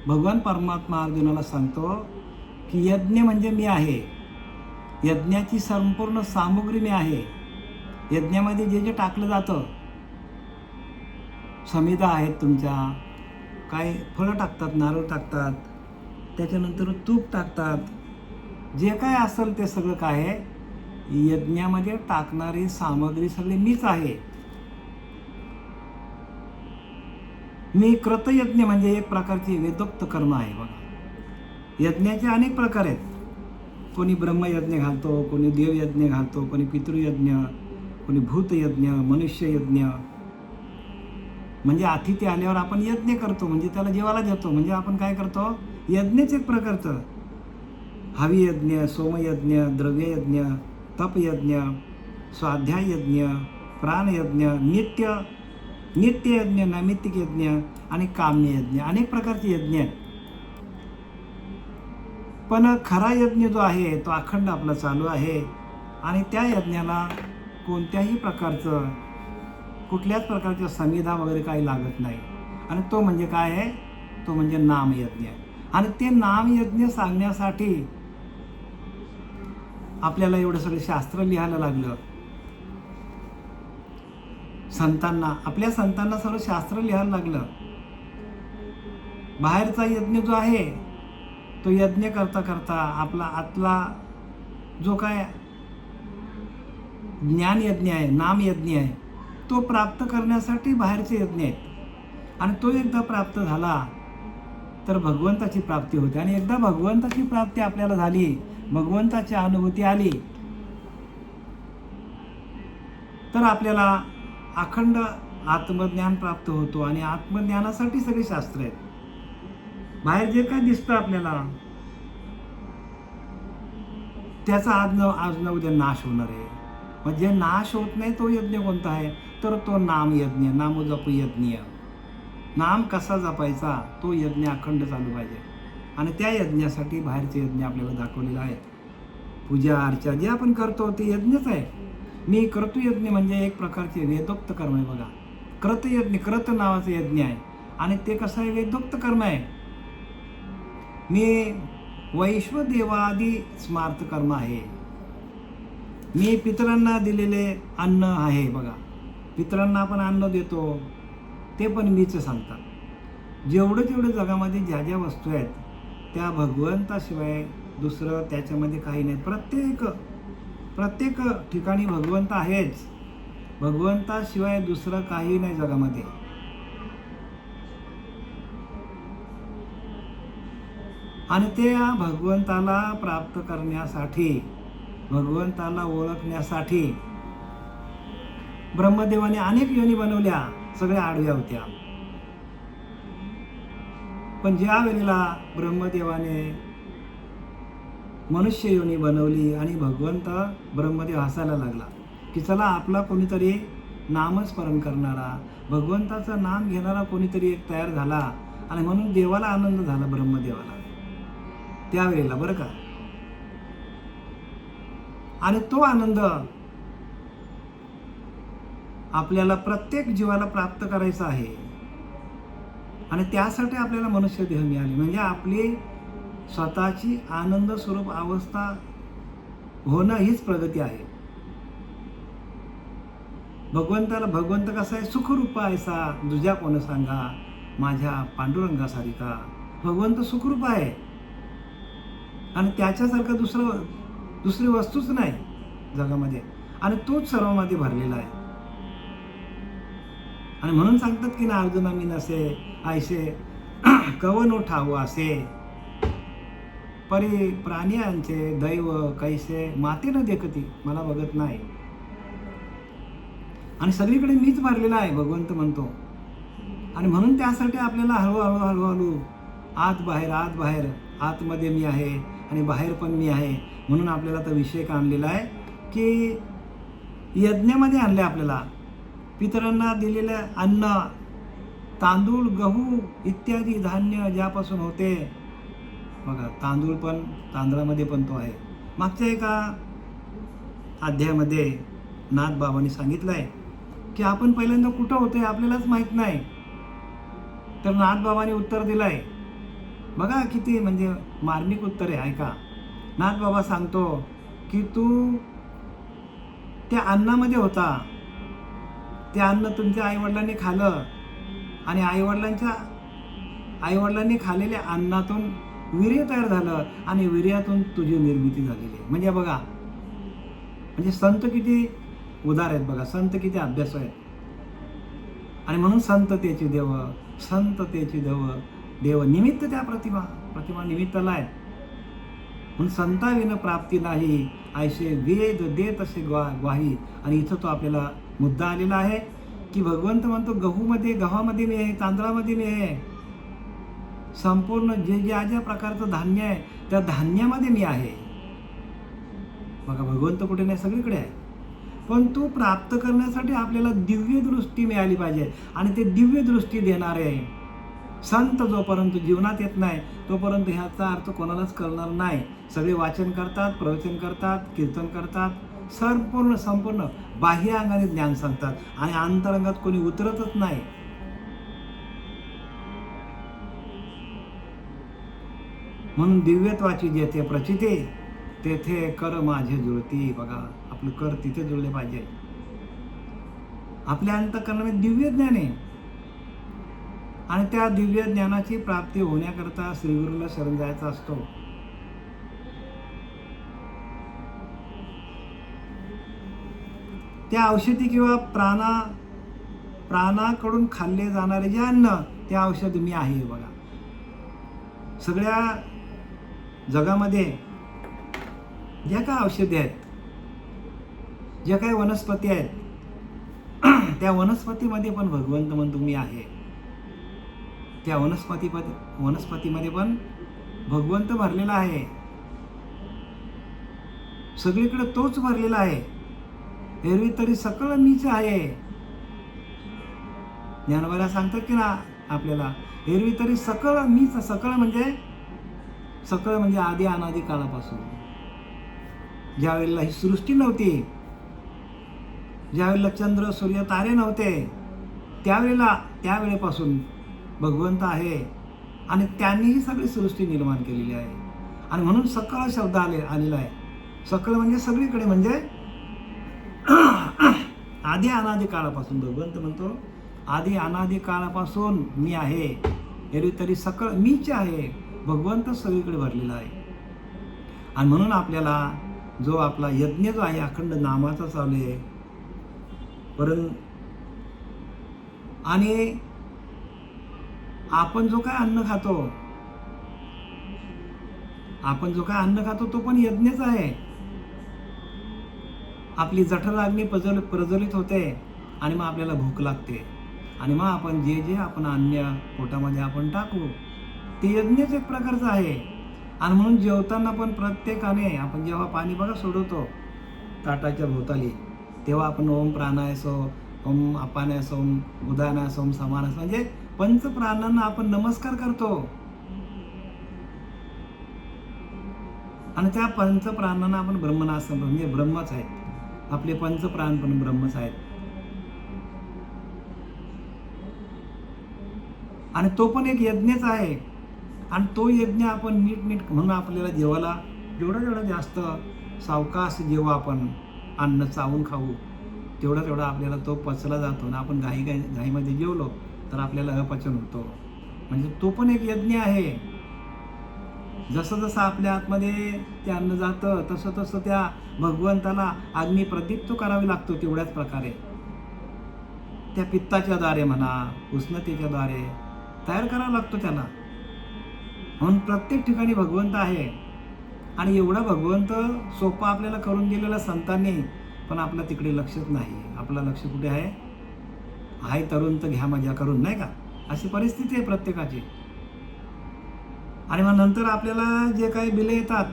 भगवान परमात्मा अर्जुनाला सांगतो की यज्ञ म्हणजे मी आहे, यज्ञाची संपूर्ण सामुग्री मी आहे. यज्ञामध्ये जे जे टाकलं जातं, समिधा आहेत तुमच्या, काय फळं टाकतात, नारळ टाकतात, त्याच्यानंतर तूप टाकतात, जे काय असेल ते सगळं काय आहे, यज्ञामध्ये टाकणारी सामग्री सगळी मीच आहे. मी कृतयज्ञ म्हणजे एक प्रकारची वेदोक्त कर्म आहे. बघा, यज्ञाचे अनेक प्रकार आहेत. कोणी ब्रह्मयज्ञ घालतो, कोणी देवयज्ञ घालतो, कोणी पितृयज्ञ, कोणी भूतयज्ञ, मनुष्ययज्ञ. म्हणजे अतिथी आल्यावर आपण यज्ञ करतो, म्हणजे त्याला जेवायला देतो, म्हणजे आपण काय करतो, यज्ञच एक प्रकारचं. हवियज्ञ, सोमयज्ञ, द्रव्ययज्ञ, तपयज्ञ, स्वाध्याययज्ञ, प्राणयज्ञ, नित्ययज्ञ, नैमित्तिक यज्ञ आणि काम्ययज्ञ. अनेक प्रकारचे यज्ञ आहेत. पण खरा यज्ञ जो आहे तो अखंड आपला चालू आहे आणि त्या यज्ञाला कोणत्याही प्रकारचं, कुठल्याच प्रकारच्या संविधा वगैरे काही लागत नाही. आणि तो म्हणजे काय आहे, तो म्हणजे नामयज्ञ. आणि ते नामयज्ञ सांगण्यासाठी आपल्याला एवढं सगळं शास्त्र लिहायला लागलं. आपल्या संतांना सगळं शास्त्र लिहायला लागलं. बाहेरचा यज्ञ जो आहे तो यज्ञ करता करता आपला आतला जो काय ज्ञानयज्ञ आहे, नामयज्ञ आहे, तो प्राप्त करण्यासाठी बाहेरचे यज्ञ आहेत. आणि तो एकदा प्राप्त झाला तर भगवंताची प्राप्ती होते. आणि एकदा भगवंताची प्राप्ती आपल्याला झाली, भगवंताची अनुभूती आली, तर आपल्याला अखंड आत्मज्ञान प्राप्त होतो. आणि आत्मज्ञानासाठी सगळे शास्त्र आहेत. बाहेर जे काय दिसतं आपल्याला त्याचा आज न उद्या नाश होणार आहे. मग जे नाश होत नाही तो यज्ञ कोणता आहे, तर तो नामयज्ञ, नामजप यज्ञ. नाम कसा जपायचा तो यज्ञ अखंड चालू पाहिजे. आणि त्या यज्ञासाठी बाहेरचे यज्ञ आपल्याला दाखवलेले आहेत. पूजा अर्चा जे आपण करतो ते यज्ञच आहे. मी क्रतुयज्ञ म्हणजे एक प्रकारचे वेदोक्त कर्म आहे. बघा, क्रतयज्ञ, क्रत नावाचं यज्ञ आहे आणि ते कसं आहे, वेदोक्त कर्म आहे. मी वैश्वदेवादी स्मार्त कर्म आहे. मी पितरांना दिलेले अन्न आहे. बघा, पितरांना आपण अन्न देतो ते पण मीच सांगतात. जेवढं जगामध्ये ज्या ज्या वस्तू आहेत त्या भगवंताशिवाय दुसरं त्याच्यामध्ये काही नाही. प्रत्येक ठिकाणी भगवंत आहेच. भगवंताशिवाय दुसरं काही नाही जगामध्ये. आणि त्या भगवंताला प्राप्त करण्यासाठी, भगवंताला ओळखण्यासाठी ब्रह्मदेवाने अनेक योनी बनवल्या, सगळ्या आडव्या होत्या. पण ज्या वेळेला ब्रह्मदेवाने मनुष्य योनी बनवली आणि भगवंत ब्रह्मदेव हसायला लागला की चला आपला कोणीतरी नामस्मरण करणारा, भगवंताचं नाम घेणारा कोणीतरी एक तयार झाला. आणि म्हणून देवाला आनंद झाला, ब्रह्मदेवाला त्यावेळेला, बरं का. आणि तो आनंद आपल्याला प्रत्येक जीवाला प्राप्त करायचा आहे. आणि त्यासाठी आपल्याला मनुष्य देह मिळाले, म्हणजे आपली स्वतःची आनंद स्वरूप अवस्था होणं हीच प्रगती आहे. भगवंत कसा आहे, सुखरूप ऐसा दुजा कोण सांगा, माझ्या पांडुरंगासारिखा. भगवंत सुखरूप आहे आणि त्याच्यासारखं दुसरी वस्तूच नाही जगामध्ये. आणि तोच सर्वांमध्ये भरलेला आहे. आणि म्हणून सांगतात की ना, अर्जुना मी नसे ऐसे कवन ठाव असे, परी प्राण्यांचे दैव कैसे माते न देखती. मला बघत नाही आणि सगळीकडे मीच भरलेला आहे, भगवंत म्हणतो. आणि म्हणून त्यासाठी आपल्याला हळूहळू आत बाहेर, आतमध्ये मी आहे आणि बाहेर पण मी आहे. म्हणून आपल्याला तर विषय का आणलेला आहे की यज्ञामध्ये आणले. आपल्याला पितरांना दिलेले अन्न, तांदूळ, गहू इत्यादी धान्य ज्यापासून होते. बघा, तांदूळ पण, तांदळामध्ये पण तो आहे. मागच्या एका अध्यायामध्ये नाथबाबांनी सांगितलं आहे की आपण पहिल्यांदा कुठं होतोय आपल्यालाच माहीत नाही. तर नाथबाबांनी उत्तर दिलं आहे बघा किती म्हणजे मार्मिक उत्तर आहे. ऐका, नाथ बाबा सांगतो की तू त्या अन्नामध्ये होता, ते अन्न तुमच्या आईवडिलांनी खाल्लं आणि आईवडिलांनी खाल्लेल्या अन्नातून वीर्य तयार झालं आणि वीर्यातून तुझी निर्मिती झालेली आहे. म्हणजे बघा, म्हणजे संत किती उदार आहेत बघा, संत किती अभ्यास आहेत. आणि म्हणून संततेची देव निमित्त त्या प्रतिमा निमित्ताला आहेत. म्हणून संताविन प्राप्ती नाही, ऐसे वेद देत असे ग्वाही. आणि इथं तो आपल्याला मुद्दा आलेला आहे की भगवंत म्हणतो गव्हामध्ये मी आहे, तांदळामध्ये मी आहे. संपूर्ण ज्या प्रकारचं धान्य आहे त्या धान्यामध्ये मी आहे. बघा, भगवंत कुठे नाही, सगळीकडे आहे. पण तू प्राप्त करण्यासाठी आपल्याला दिव्य दृष्टी मिळाली पाहिजे. आणि ते दिव्य दृष्टी देणारे संत जोपर्यंत जीवनात येत नाही तोपर्यंत ह्याचा अर्थ कोणालाच कळणार नाही. सगळे वाचन करतात, प्रवचन करतात, कीर्तन करतात, संपूर्ण बाह्य अंगाने ज्ञान सांगतात आणि अंतरंगात कोणी उतरतच नाही. म्हणून दिव्यत्वाची जेथे प्रचिती तेथे कर माझे जुळती. बघा, आपलं कर तिथे जुळले पाहिजे. आपल्या अंतःकरणामध्ये दिव्य ज्ञान आहे आणि त्या दिव्य ज्ञानाची प्राप्ती होण्याकरता श्रीगुरूला शरण जायचा असतो. त्या औषधी किंवा प्राणाकडून खाल्ले जाणारे जे अन्न, ते औषध मी आहे. बघा, सगळ्या जगामध्ये ज्या काय औषधी आहेत, ज्या काही वनस्पती आहेत, त्या वनस्पतीमध्ये पण भगवंत म्हणतो मी आहे. त्या वनस्पतीमध्ये पण भगवंत भरलेला आहे. सगळीकडे तोच भरलेला आहे. एरवी तरी सकळ मीच आहे. ज्ञानोबा सांगतात की ना आपल्याला, एरवी तरी सकळ मीच. सकळ म्हणजे आधी अनादी काळापासून, ज्या वेळेला ही सृष्टी नव्हती, ज्यावेळेला चंद्र सूर्य तारे नव्हते, त्यावेळेपासून भगवंत आहे आणि त्यांनी ही सगळी सृष्टी निर्माण केलेली आहे. आणि म्हणून सकळ शब्द आलेला आहे. सकळ म्हणजे सगळीकडे, म्हणजे आधी अनादी काळापासून. भगवंत म्हणतो आधी अनादी काळापासून मी आहे. एरवी तरी सकळ मीच आहे. भगवंत सगळीकडे भरलेला आहे. आणि म्हणून आपल्याला जो आपला यज्ञ जो आहे अखंड नामाचा चालू आहे, आणि आपण जो काय अन्न खातो तो पण यज्ञच आहे. आपली जठराग्नी प्रज्वलित होते आणि मग आपल्याला भूक लागते आणि मग आपण जे आपण अन्न पोटामध्ये आपण टाकू ते यज्ञच एक प्रकारचं आहे. आणि म्हणून जेवताना पण प्रत्येकाने आपण जेव्हा पाणी बघा सोडवतो ताटाच्या भोवताली, तेव्हा आपण ओम प्राणाय सो, ओम अपानाय सो, ओम उदानाय सो, ओम समानाय सो, म्हणजे पंचप्राणांना आपण नमस्कार करतो. आणि त्या पंचप्राणांना आपण ब्रह्मनास, म्हणजे ब्रह्मच आहेत. आपले पंचप्राण पण ब्रह्मच आहेत. आणि तो पण एक यज्ञच आहे. आणि तो यज्ञ आपण नीट म्हणून आपल्याला जेवायला जेवढं जास्त सावकाश जेव्हा आपण अन्न चावून खाऊ तेवढा आपल्याला तो पचला जातो. आणि आपण घाईमध्ये जेवलो तर आपल्याला अपचन होतो. म्हणजे तो पण एक यज्ञ आहे. जसं आपल्या आतमध्ये ते अन्न जातं तसं त्या भगवंताला अग्नी प्रदीप्त करावी लागतो. तेवढ्याच प्रकारे त्या पित्ताच्या द्वारे म्हणा, उष्णतेच्या द्वारे तयार करावा लागतो त्याला. म्हणून प्रत्येक ठिकाणी भगवंत आहे. आणि एवढा भगवंत सोपा आपल्याला करून दिलेला संतांनी, पण आपलं तिकडे लक्षच नाही. आपलं लक्ष कुठे आहे तरुण तर घ्या मजा करून, नाही का, अशी परिस्थिती आहे प्रत्येकाची. आणि मग नंतर आपल्याला जे काही बिलं येतात,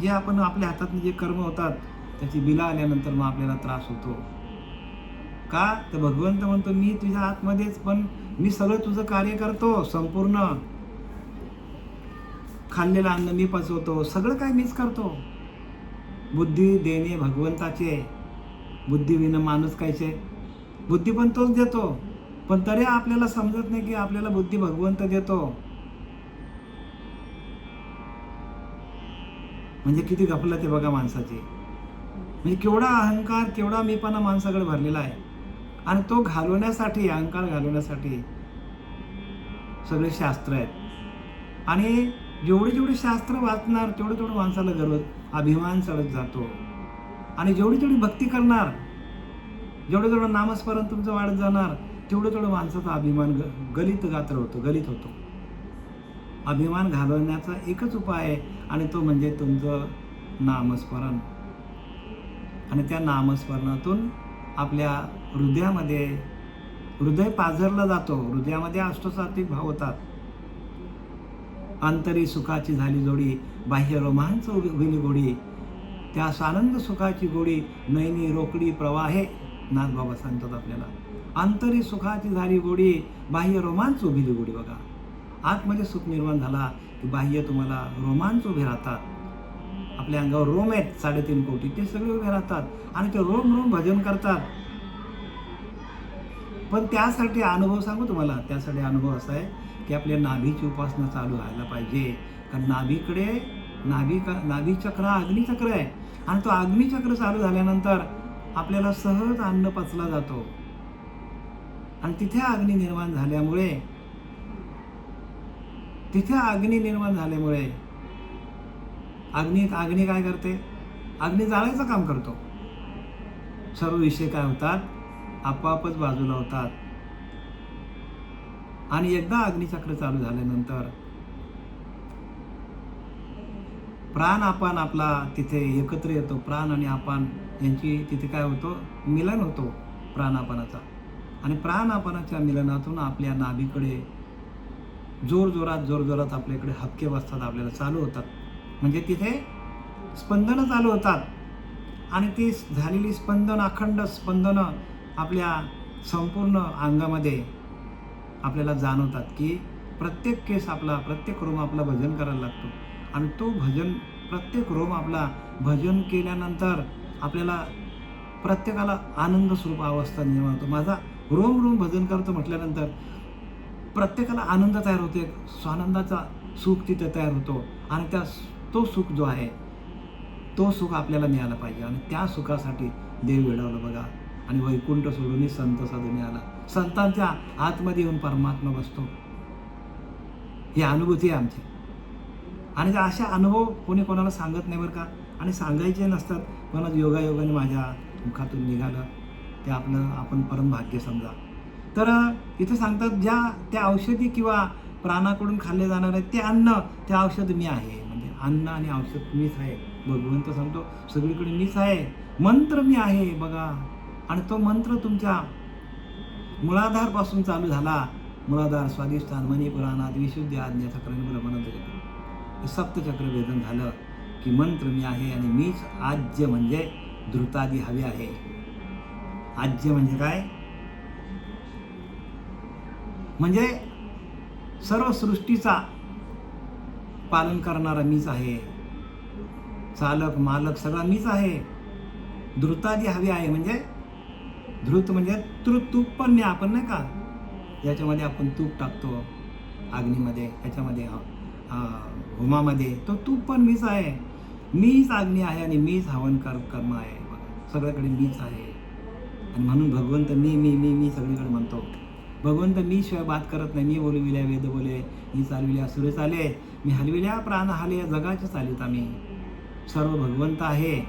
जे आपण आपल्या हातात जे कर्म होतात त्याची बिलं आल्यानंतर मग आपल्याला त्रास होतो. का तर भगवंत म्हणतो मी तुझ्या आतमध्येच, पण मी सगळं तुझं कार्य करतो. संपूर्ण खाल्लेलं अन्न मी पचवतो, सगळं काय मीच करतो. बुद्धी देणे भगवंताचे, बुद्धीविना माणूस कायचे. बुद्धी पण तोच देतो, पण तरी आपल्याला समजत नाही की आपल्याला बुद्धी भगवंत देतो. म्हणजे किती गफलत आहे बघा माणसाची. म्हणजे केवढा अहंकार, केवढा मीपणा माणसाकडे भरलेला आहे. आणि तो घालवण्यासाठी, अहंकार घालवण्यासाठी सगळे शास्त्र आहेत. आणि जेवढे जेवढे शास्त्र वाचणार तेवढं तेवढं माणसाला गर्व, अभिमान चढत जातो. आणि जेवढी जेवढी भक्ती करणार, जेवढं जेवढं नामस्मरण तुमचं वाढत जाणार, तेवढं तेवढं माणसाचा अभिमान गलित गात्र होतो, गलित होतो. अभिमान घालवण्याचा एकच उपाय आहे आणि तो म्हणजे तुमचं नामस्मरण. आणि त्या नामस्मरणातून आपल्या हृदयामध्ये, हृदय पाझरलं जातो, हृदयामध्ये अष्टसात्विक भाव होतात. अंतरी सुखाची झाली जोडी, बाह्य रोमांच उभिली गोडी, त्या सानंद सुखाची गोडी नैनी रोकडी प्रवाहे. नाथबाबा सांगतात आपल्याला, अंतरी सुखाची झाली गोडी, बाह्य रोमांच उभिली गोडी. बघा, आतमध्ये सुख निर्माण झाला की बाह्य तुम्हाला रोमांच उभे राहतात. आपल्या अंगावर रोम आहेत 3.5 कोटी, ते सगळे उभे राहतात आणि ते रोम रोम भजन करतात. पण त्यासाठी अनुभव सांगू तुम्हाला, त्यासाठी अनुभव असा आहे की आपल्या नाभीची उपासना चालू व्हायला पाहिजे. कारण नाभीकडे नाभीचक्र हा अग्निचक्र आहे आणि तो अग्निचक्र चालू झाल्यानंतर आपल्याला सहज अन्न पचला जातो. आणि तिथे अग्नी निर्माण झाल्यामुळे, अग्नी काय करते? अग्नी जाळायचं काम करतो. सर्व विषय काय होतात? आपोआपच बाजूला होतात. आणि एकदा अग्निचक्र चालू झाल्यानंतर प्राण अपान आपला तिथे एकत्र येतो. प्राण आणि अपान यांची तिथे काय होतो? मिलन होतो प्राणापानाचा. आणि प्राणापानाच्या मिलनातून आपल्या नाभीकडे जोरजोरात आपल्याकडे हबके बसतात, आपल्याला चालू होतात. म्हणजे तिथे स्पंदनं चालू होतात. आणि ती झालेली स्पंदन, अखंड स्पंदनं आपल्या संपूर्ण अंगामध्ये आपल्याला जाणवतात की प्रत्येक केस आपला, प्रत्येक रोम आपला भजन करायला लागतो. आणि तो भजन, प्रत्येक रोम आपला भजन केल्यानंतर आपल्याला प्रत्येकाला आनंद स्वरूप अवस्था निर्माण होतो. माझा रोम भजन करतो म्हटल्यानंतर प्रत्येकाला आनंद तयार होतो, स्वानंदाचा सुख तिथे तयार होतो. आणि तो सुख जो आहे, तो सुख आपल्याला मिळाला पाहिजे. आणि त्या सुखासाठी देव वेडावलं बघा. आणि वैकुंठ सोडून संत साधू मिळाला. संतांच्या आतमध्ये येऊन परमात्मा बसतो. ही अनुभूती आहे आमची. आणि अशा अनुभव कोणी कोणाला सांगत नाही बरं का. आणि सांगायचे नसतात. कोणाच योगायोगाने माझ्या मुखातून निघालं ते आपण परमभाग्य समजा. तर इथं सांगतात, त्या औषधी किंवा प्राणाकडून खाल्ले जाणार आहे ते अन्न, ते औषध मी आहे. म्हणजे अन्न आणि औषध मीच आहे. भगवंत सांगतो सगळीकडे मीच आहे. मंत्र मी आहे बघा. आणि तो मंत्र तुमच्या मुळाधारपासून चालू झाला. मुळाधार, स्वाधिष्ठान, मणिपुराणात, विशुद्धी, आज्ञा चक्र, ब्रह्मचक्र, सप्तचक्र वेदन झालं की मंत्र मी आहे. आणि मीच आज्य म्हणजे धृतादी हवे आहे. आज्य म्हणजे काय? म्हणजे सर्व सृष्टीचा पालन करणारा मीच आहे. चालक, मालक सगळा मीच आहे. धृतादी हवे आहे म्हणजे धृत म्हणजे तूप पण मी, आपण नाही का याच्यामध्ये आपण तूप टाकतो अग्नीमध्ये, याच्यामध्ये होमामध्ये, तो तूप पण मीच आहे. मीच अग्नी आहे आणि मीच हवन कर्म आहे. सगळ्याकडे मीच आहे. आणि म्हणून भगवंत मी सगळीकडे म्हणतो. भगवंत मी शिवाय बात करत नाही. मी बोलविल्या वेद बोले, मी चालविल्या सुरे चाले, मी हलविल्या प्राण हाले, या जगाचे चालित आम्ही. सर्व भगवंत आहे.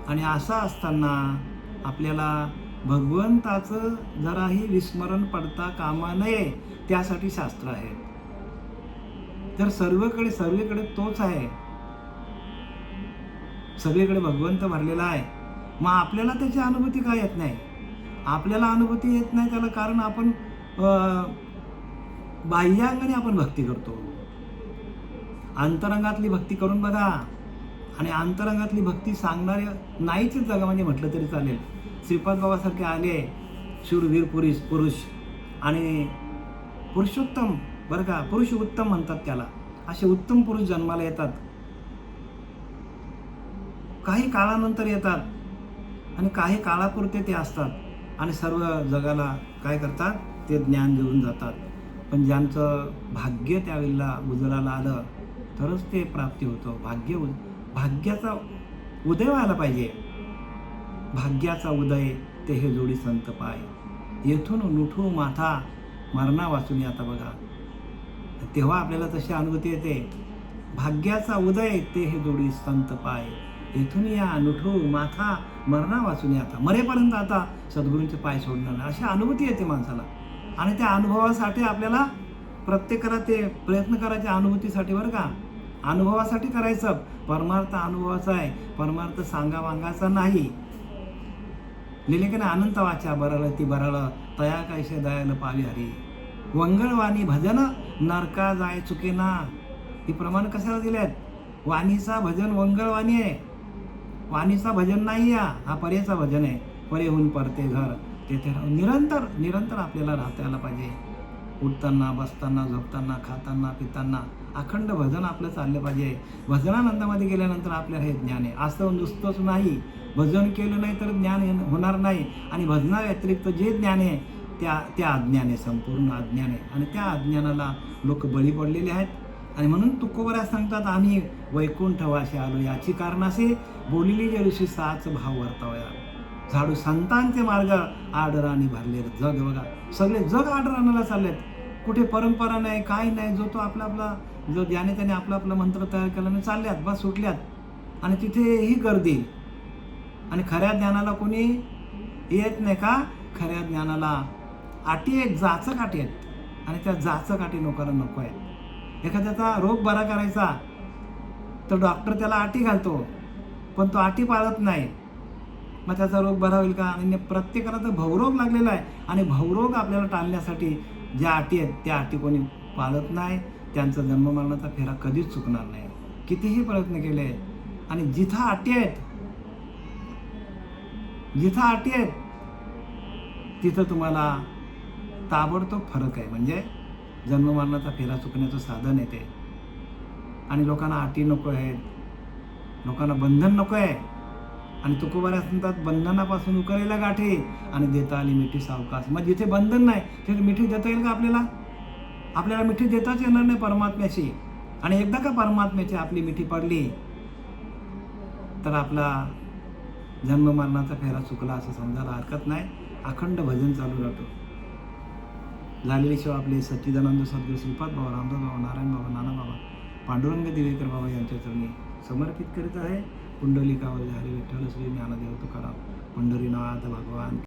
आणि असं असताना आपल्याला भगवंताचं जराही विस्मरण पडता कामा नये, त्यासाठी शास्त्र आहेत. तर सर्वीकडे तोच आहे. सगळीकडे भगवंत भरलेला आहे. मग आपल्याला त्याची अनुभूती काय येत नाही? आपल्याला अनुभूती येत नाही त्याला कारण आपण बाह्यांगाने आपण भक्ती करतो. अंतरंगातली भक्ती करून बघा. आणि अंतरंगातली भक्ती सांगणारे नाहीच जगामध्ये म्हटलं तरी चालेल. श्रीपाद बाबासारखे आले शूरवीर पुरुष आणि पुरुषोत्तम, बरं का, पुरुष उत्तम म्हणतात त्याला. असे उत्तम पुरुष जन्माला येतात. काही काळानंतर येतात आणि काही काळापुरते ते असतात. आणि सर्व जगाला काय करतात? ते ज्ञान देऊन जातात. पण ज्यांचं भाग्य त्यावेळेला उजळाला आलं तरच ते प्राप्ती होतं. भाग्य भाग्याचा उदय व्हायला पाहिजे. भाग्याचा उदय ते हे जोडी संत पाय, येथून लुठू माथा मरणा वाचून आता बघा. तेव्हा आपल्याला तशी अनुभूती येते. भाग्याचा उदय ते हे जोडी संत पाय, येथून या लुठू माथा मरणा वाचून आता. मरेपर्यंत आता सद्गुरूंचे पाय सोडणार नाही, अशी अनुभूती येते माणसाला. आणि त्या अनुभवासाठी आपल्याला प्रत्येकाला ते प्रयत्न करायचे, अनुभूतीसाठी बरं का. अनुभवासाठी करायचं. परमार्थ अनुभवाचा आहे, परमार्थ सांगा वांगाचा नाही. लिहिले की नाही, अनंत वाचा बरळ ती बरळ तया कैसे दयाल पावी हरी, वंगळवाणी भजन नरका जाय चुकेना. ही प्रमाण कशाला दिलेत? वाणीचा भजन वंगळवाणी आहे, वाणीचा भजन नाही. हा परेचा भजन आहे. परेहून परते घर तेथे निरंतर निरंतर आपल्याला राहता यायला पाहिजे. उठताना, बसताना, झोपताना, खाताना, पिताना अखंड भजन आपलं चाललं पाहिजे. भजनानंदामध्ये गेल्यानंतर आपल्याला हे ज्ञान आहे. असं नुसतंच नाही, भजन केलं नाही तर ज्ञान होणार नाही. आणि भजना व्यतिरिक्त जे ज्ञान आहे त्या अज्ञान आहे, संपूर्ण अज्ञान आहे. आणि त्या अज्ञानाला लोक बळी पडलेले आहेत. आणि म्हणून तुकोबऱ्या सांगतात, आम्ही वैकुंठवासी आलो याची कारणासे बोलिली जे ऋषी साच भाव वर्तावया. झाडू संतांचे मार्ग आडराणी भरले जग. बघा सगळे जग आडराणाला चाललेत. कुठे परंपरा नाही, काही नाही. जो तो आपला आपला जो ज्याने त्याने आपला आपला मंत्र तयार केला आणि चालल्यात, बस सुटल्यात. आणि तिथेही गर्दी. आणि खऱ्या ज्ञानाला कोणी येत नाही का? खऱ्या ज्ञानाला अटी आहेत, जाचक अटी आहेत. आणि त्या जाचक अटी लोकांना नको आहेत. एखाद्याचा रोग बरा करायचा तर डॉक्टर त्याला अटी घालतो, पण तो अटी पाळत नाही. मग त्याचा रोग बरा होईल का? आणि प्रत्येकाला तर भवरोग लागलेला आहे. आणि भवरोग आपल्याला टाळण्यासाठी ज्या अटी आहेत त्या अटी कोणी पाळत नाही. त्यांचा जन्ममरणाचा फेरा कधीच चुकणार नाही, कितीही प्रयत्न केले. आणि जिथं अटी आहेत तिथं तुम्हाला ताबडतोब फरक आहे. म्हणजे जन्ममरणाचा फेरा चुकण्याचं साधन आहे ते. आणि लोकांना अटी नको आहेत, लोकांना बंधन नको आहे. आणि तुकोबऱ्या म्हणतात, बंधनापासून उकरायला गाठी आणि देता आली मिठी सावकाश. मग जिथे बंधन नाही तिथे मिठी देता येईल का आपल्याला? आपल्याला मिठी देताच येणार नाही परमात्म्याची. आणि एकदा का परमात्म्याची आपली मिठी पडली तर आपला जन्ममरणाचा फेरा चुकला असं समजायला हरकत नाही. अखंड भजन चालू राहतो. झालेली शिवाय आपले सच्चिदानंद सद्गुरू श्रीपाद बाबा, रामदास बाबा, नारायण बाबा, नाना बाबा, पांडुरंग दिवेकर बाबा यांच्या चरणी समर्पित करीत आहे. पुंडलिकावर हरी विठ्ठल श्री ज्ञानदेव तुकाराम पंढरीनाथ भगवान.